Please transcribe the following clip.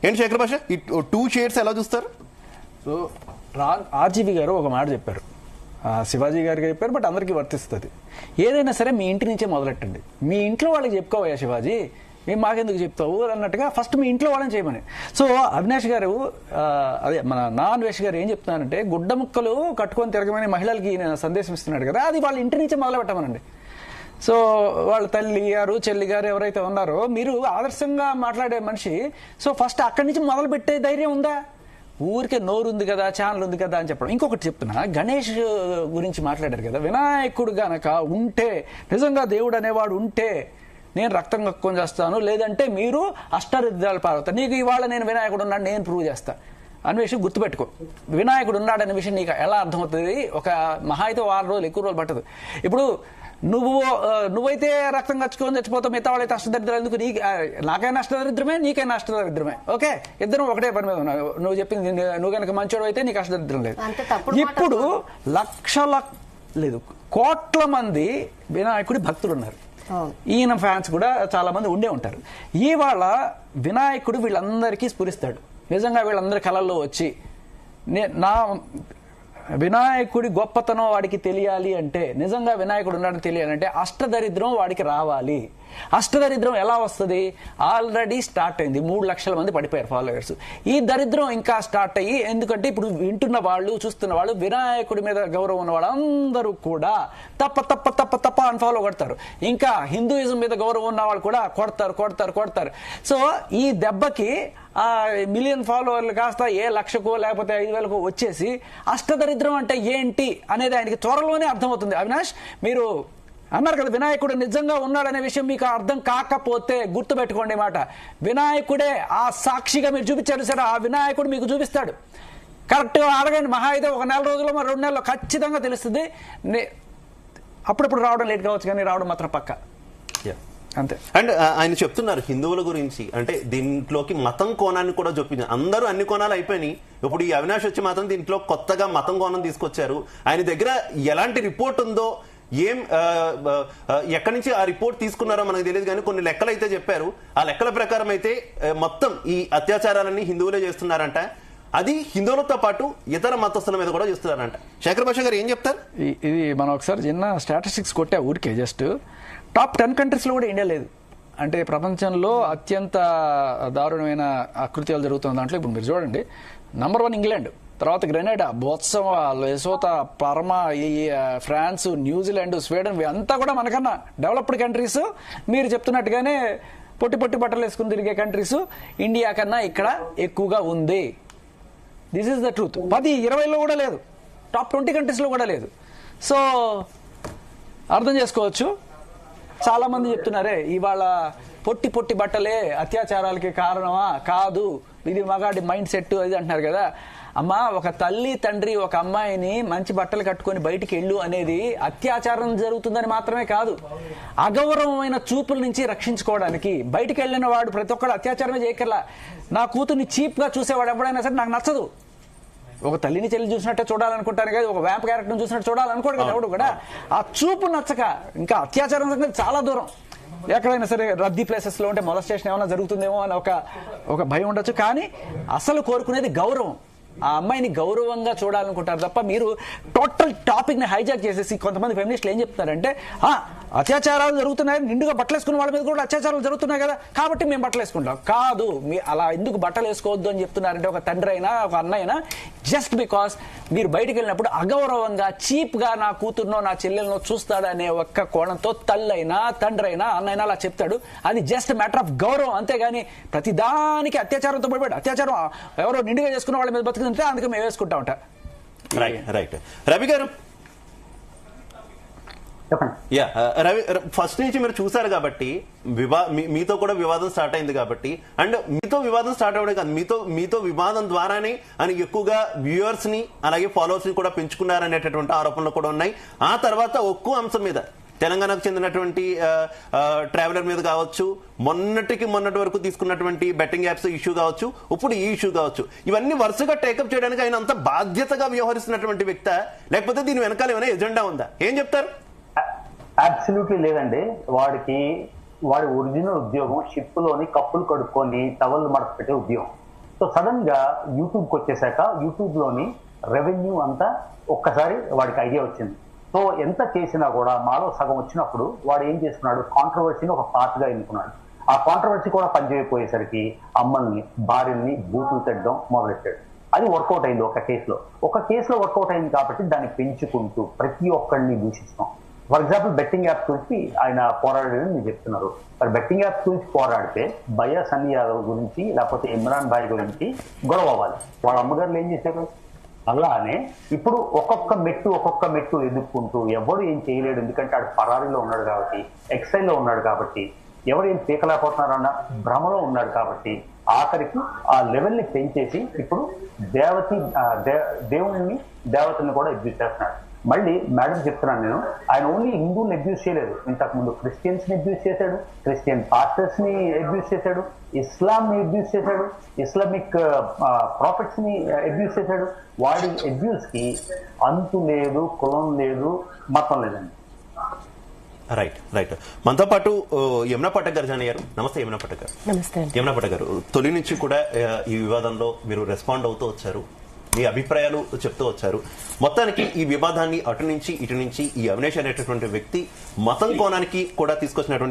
ఏంటి శేఖర్ భాష ఈ 2 షేడ్స్ ఎలా చూస్తారు? సో ఆర్జీవి గారు ఒక మాట చెప్పారు, శివాజీ గారికి చెప్పారు, బట్ అందరికీ వర్తిస్తుంది. ఏదైనా సరే మీ ఇంటి నుంచే మొదలెట్టండి. మీ ఇంట్లో వాళ్ళకి చెప్పుకోవయ్యా శివాజీ, మేము మాకెందుకు చెప్తావు అన్నట్టుగా ఫస్ట్ మీ ఇంట్లో వాళ్ళని చేయమని. సో అవినాష్ గారు, అదే మన అన్వేష్ గారు ఏం చెప్తున్నారంటే, గుడ్డ ముక్కలు కట్టుకొని తిరగమని మహిళలకి సందేశం ఇస్తున్నాడు కదా, అది వాళ్ళ ఇంటి నుంచే మొదలు పెట్టమనండి. సో వాళ్ళ తల్లి గారు చెల్లి గారు ఎవరైతే ఉన్నారో, మీరు ఆదర్శంగా మాట్లాడే మనిషి, సో ఫస్ట్ అక్కడి నుంచి మొదలు పెట్టే ధైర్యం ఉందా? ఊరికే నోరు ఉంది కదా, ఛానల్ ఉంది కదా అని చెప్పడం. ఇంకొకటి చెప్తున్నా, గణేష్ గురించి మాట్లాడారు కదా, వినాయకుడు గనక ఉంటే, నిజంగా దేవుడు అనేవాడు ఉంటే నేను రక్తం కక్కుని చేస్తాను, లేదంటే మీరు అష్టరిద్రాలు పాల్గొతారు. నీకు ఇవాళ నేను వినాయకుడు ఉన్నాడు నేను ప్రూవ్ చేస్తా. అన్వేషి గుర్తుపెట్టుకో, వినాయకుడు ఉన్నాడనే విషయం నీకు ఎలా అర్థమవుతుంది? ఒక మహా అయితే 6 రోజులు ఎక్కువ రోజులు పట్టదు. ఇప్పుడు నువ్వైతే రక్తం కచ్చుకొని చచ్చిపోతావు, మిగతా వాళ్ళైతే అష్టదరిద్రాలు ఎందుకు? నాకైనా అష్టదరిద్రమే, నీకైనా అష్టదరిద్రమే. ఓకే, ఇద్దరం ఒకటే పని మీద ఉన్నావు. నువ్వు చెప్పింది, నువ్వు కనుక మంచోడు అయితే నీకు అష్టదరిద్రం లేదు. ఇప్పుడు కోట్ల మంది వినాయకుడి భక్తులు ఉన్నారు. ఈయన ఫ్యాన్స్ కూడా చాలా మంది ఉండే ఉంటారు. ఇవాళ వినాయకుడు వీళ్ళందరికీ స్ఫురిస్తాడు. నిజంగా వీళ్ళందరి కళల్లో వచ్చి నా వినాయకుడి గొప్పతనం వాడికి తెలియాలి అంటే, నిజంగా వినాయకుడు ఉన్నాడని తెలియాలంటే అష్టదరిద్రం వాడికి రావాలి. అష్టదరిద్రం ఎలా వస్తుంది? ఆల్రెడీ స్టార్ట్ అయింది. 3 లక్షల మంది పడిపోయారు ఫాలోవర్స్. ఈ దరిద్రం ఇంకా స్టార్ట్ అయ్యి, ఎందుకంటే ఇప్పుడు వింటున్న వాళ్ళు, చూస్తున్న వాళ్ళు, వినాయకుడి మీద గౌరవం ఉన్న వాళ్ళు అందరూ కూడా తప్ప తప్ప తప్ప తప్ప అన్ఫాలో కొడతారు. ఇంకా హిందూయిజం మీద గౌరవం ఉన్న వాళ్ళు కూడా కొడతారు. సో ఈ దెబ్బకి $1 మిలియన్ ఫాలోవర్లు కాస్త 1,00,000కో లేకపోతే 5,000కో వచ్చేసి అష్టదరిద్రం అంటే ఏంటి అనేది ఆయనకి త్వరలోనే అర్థమవుతుంది. అవినాష్, మీరు అన్నారు కదా వినాయకుడు నిజంగా ఉన్నాడనే విషయం మీకు అర్థం కాకపోతే గుర్తుపెట్టుకోండి మాట, వినాయకుడే ఆ సాక్షిగా మీరు చూపించారు సరే, ఆ వినాయకుడు మీకు చూపిస్తాడు. కరెక్ట్గా అడగండి, మహా అయితే 1 నెల రోజుల్లో 2 నెలల్లో ఖచ్చితంగా తెలుస్తుంది. అప్పుడప్పుడు రావడం లేట్ కావచ్చు, కానీ రావడం మాత్రం పక్క అంతే. అండ్ ఆయన చెప్తున్నారు హిందువుల గురించి, అంటే దీంట్లోకి మతం కోణాన్ని కూడా చూపించారు. అందరూ అన్ని కోణాలు అయిపోయినాయి, ఇప్పుడు ఈ అవినాష్ వచ్చి మాత్రం దీంట్లో కొత్తగా మతం కోణం తీసుకొచ్చారు. ఆయన దగ్గర ఎలాంటి రిపోర్ట్ ఉందో, ఎక్కడి నుంచి ఆ రిపోర్ట్ తీసుకున్నారో మనకు తెలియదు, కానీ కొన్ని లెక్కలు అయితే చెప్పారు. ఆ లెక్కల ప్రకారం అయితే మొత్తం ఈ అత్యాచారాలన్నీ హిందువులే చేస్తున్నారంట. అది హిందువులతో పాటు ఇతర మతస్థుల మీద కూడా చేస్తున్నారంట. శేఖర్ భాష గారు ఏం చెప్తారు? ఇది మనం ఒకసారి చిన్న స్టాటిస్టిక్స్ కొట్టా ఊరికే, జస్ట్ టాప్ 10 కంట్రీస్లో కూడా ఇండియా లేదు. అంటే ప్రపంచంలో అత్యంత దారుణమైన అకృత్యాలు జరుగుతున్న దాంట్లో ఇప్పుడు మీరు చూడండి, నంబర్ 1 ఇంగ్లాండ్, తర్వాత గ్రెనేడా, బొత్సవా, లెసోతా, పర్మా, ఫ్రాన్స్, న్యూజిలాండ్, స్వీడన్, అంతా కూడా మనకన్నా డెవలప్డ్ కంట్రీస్. మీరు చెప్తున్నట్టుగానే పొట్టి బట్టలు వేసుకుని తిరిగే కంట్రీస్ ఇండియా కన్నా ఇక్కడ ఎక్కువగా ఉంది. This is the truth. 10-20లో కూడా లేదు, టాప్ 20 కంట్రీస్లో కూడా లేదు. సో అర్థం చేసుకోవచ్చు. చాలా మంది చెప్తున్నారే ఇవాళ పొట్టి బట్టలే అత్యాచారాలకి కారణమా? కాదు, ఇది మగాడి మైండ్ సెట్ అది అంటున్నారు కదా. అమ్మా, ఒక తల్లి తండ్రి ఒక అమ్మాయిని మంచి బట్టలు కట్టుకొని బయటికి వెళ్ళు అనేది అత్యాచారం జరుగుతుందని మాత్రమే కాదు, అగౌరవమైన చూపుల నుంచి రక్షించుకోవడానికి. బయటికి వెళ్ళిన వాడు ప్రతి ఒక్కడు అత్యాచారమే చేయకర్లా. నా కూతుర్ని చీప్ గా చూసేవాడు ఎవడైనా సరే నాకు నచ్చదు. ఒక తల్లిని చెల్లి చూసినట్టే చూడాలనుకుంటాను కదా, ఒక వ్యాంప్ క్యారెక్టర్ చూసినట్టు చూడాలనుకోడు కదా ఎవడు కూడా. ఆ చూపు నచ్చక ఇంకా అత్యాచారం సంగతి చాలా దూరం. ఎక్కడైనా సరే రద్దీ ప్లేసెస్ లో ఉంటే మొలస్టేషన్ ఏమైనా జరుగుతుందేమో అని ఒక భయం ఉండొచ్చు, కానీ అసలు కోరుకునేది గౌరవం. ఆ అమ్మాయిని గౌరవంగా చూడాలనుకుంటారు తప్ప, మీరు టోటల్ టాపిక్ ని హైజాక్ చేసేసి కొంతమంది ఫెమినిస్టులు ఏం చెప్తున్నారంటే, అత్యాచారాలు జరుగుతున్నాయి, నిండుగా బట్టలు వేసుకున్న వాళ్ళ మీద కూడా అత్యాచారాలు జరుగుతున్నాయి కదా, కాబట్టి మేము బట్టలు వేసుకుంటాం. కాదు, అలా ఎందుకు బట్టలు వేసుకోవద్దు అని చెప్తున్నారంటే ఒక తండ్రి అయినా ఒక అన్న అయినా, జస్ట్ బికాస్ మీరు బయటికి వెళ్ళినప్పుడు అగౌరవంగా చీప్ గా నా కూతురునో నా చెల్లెలనో చూస్తాడనే ఒక్క కోణంతో తల్లైనా తండ్రి అయినా అన్నైనా అలా చెప్తాడు. అది జస్ట్ మ్యాటర్ ఆఫ్ గౌరవం, అంతేగాని ప్రతిదానికి అత్యాచారంతో పడిపోయాడు. అత్యాచారం ఎవరో నిండుగా చేసుకున్న వాళ్ళ మీద బతుకుతుంటే అందుకే మేము వేసుకుంటా ఉంటా. రైట్ రవి గారు, రవి, ఫస్ట్ నుంచి మీరు చూసారు కాబట్టి మీతో కూడా వివాదం స్టార్ట్ అయింది కాబట్టి, అండ్ మీతో వివాదం స్టార్ట్ అవ్వడం కాదు, మీతో వివాదం ద్వారానే అని ఎక్కువగా వ్యూవర్స్ ని అలాగే ఫాలోవర్స్ ని కూడా పెంచుకున్నారనేటటువంటి ఆరోపణలు కూడా ఉన్నాయి. ఆ తర్వాత ఒక్కో అంశం మీద, తెలంగాణకు చెందినటువంటి ట్రావెలర్ మీద కావచ్చు, మొన్నటి వరకు తీసుకున్నటువంటి బెట్టింగ్ యాప్స్ ఇష్యూ కావచ్చు, ఇప్పుడు ఈ ఇష్యూ కావచ్చు, ఇవన్నీ వరుసగా టేకప్ చేయడానికి ఆయన అంత బాధ్యతగా వ్యవహరిస్తున్నటువంటి వ్యక్తి, లేకపోతే దీని వెనకాల ఏమైనా ఎజెండా ఉందా? ఏం చెప్తారు? అబ్సల్యూట్లీ లేదండి. వాడి ఒరిజినల్ ఉద్యోగం షిప్ లోని కప్పులు కడుక్కొని టవల్ మడత పెట్టే ఉద్యోగం. సో సడన్ గా యూట్యూబ్కి వచ్చేసాక యూట్యూబ్ లోని రెవెన్యూ అంతా ఒక్కసారి వాడికి ఐడియా వచ్చింది. సో ఎంత చేసినా కూడా మాలో సగం వచ్చినప్పుడు వాడు ఏం చేస్తున్నాడు, కాంట్రవర్సీని ఒక పార్ట్గా ఎన్నుకున్నాడు. ఆ కాంట్రవర్సీ కూడా పనిచేయకపోయేసరికి అమ్మల్ని భార్యల్ని బూతులు తెట్టడం మొదలెట్టాడు. అది వర్కౌట్ అయింది ఒక కేసులో వర్కౌట్ అయింది కాబట్టి దాన్ని పెంచుకుంటూ ప్రతి ఒక్కరిని దూషిస్తాం. ఫర్ ఎగ్జాంపుల్ బెట్టింగ్ యాప్స్ గురించి ఆయన పోరాడేదని మీరు చెప్తున్నారు. మరి బెట్టింగ్ యాప్స్ గురించి పోరాడితే భయ్యా సన్నీ యాదవ్ గురించి లేకపోతే ఇమ్రాన్ భాయ్ గురించి గొడవ అవ్వాలి. వాళ్ళ అమ్మగారులు ఏం చేశారు? అలానే ఇప్పుడు ఒక్కొక్క మెట్టు ఎదుర్కొంటూ ఎవరు ఏం చేయలేడు, ఎందుకంటే ఆడు పరారీలో ఉన్నాడు కాబట్టి, ఎక్సైల్లో ఉన్నాడు కాబట్టి, ఎవరు ఏం పీకలేకపోతున్నారన్న భ్రమలో ఉన్నాడు కాబట్టి ఆఖరికి ఆ లెవెల్ని పెంచేసి ఇప్పుడు దేవుణ్ణి దేవతల్ని కూడా అబ్యూజ్ చేస్తున్నాడు. మళ్ళీ మేడం చెప్తున్నాను నేను, ఆయన ఓన్లీ హిందువుని అబ్యూజ్ చేయలేదు, ఇంతకుముందు క్రిస్టియన్స్ ని అబ్యూజ్ చేశాడు, క్రిస్టియన్ పాస్టర్స్ ని అబ్యూజ్ చేశాడు, ఇస్లాం ని అబ్యూజ్ చేశాడు, ఇస్లామిక్ ప్రాఫిట్స్ ని అబ్యూజ్ చేశాడు. వాడి అబ్యూజ్ కి అంతు లేదు, కులం లేదు, మతం లేదండి. రైట్ మనతో పాటు యమునా పటక్ గారు జాయిన్ అయ్యారు. నమస్తే యమునా పటక్ గారు. నమస్తే. యమునా పటక్ గారు, తొలి నుంచి కూడా ఈ వివాదంలో మీరు రెస్పాండ్ అవుతూ వచ్చారు, మీ అభిప్రాయాలు చెప్తూ వచ్చారు. మొత్తానికి ఈ వివాదాన్ని అటు నుంచి ఇటు నుంచి ఈ అవినేష్ అనేటటువంటి వ్యక్తి మతం కోణానికి కూడా తీసుకొచ్చినటువంటి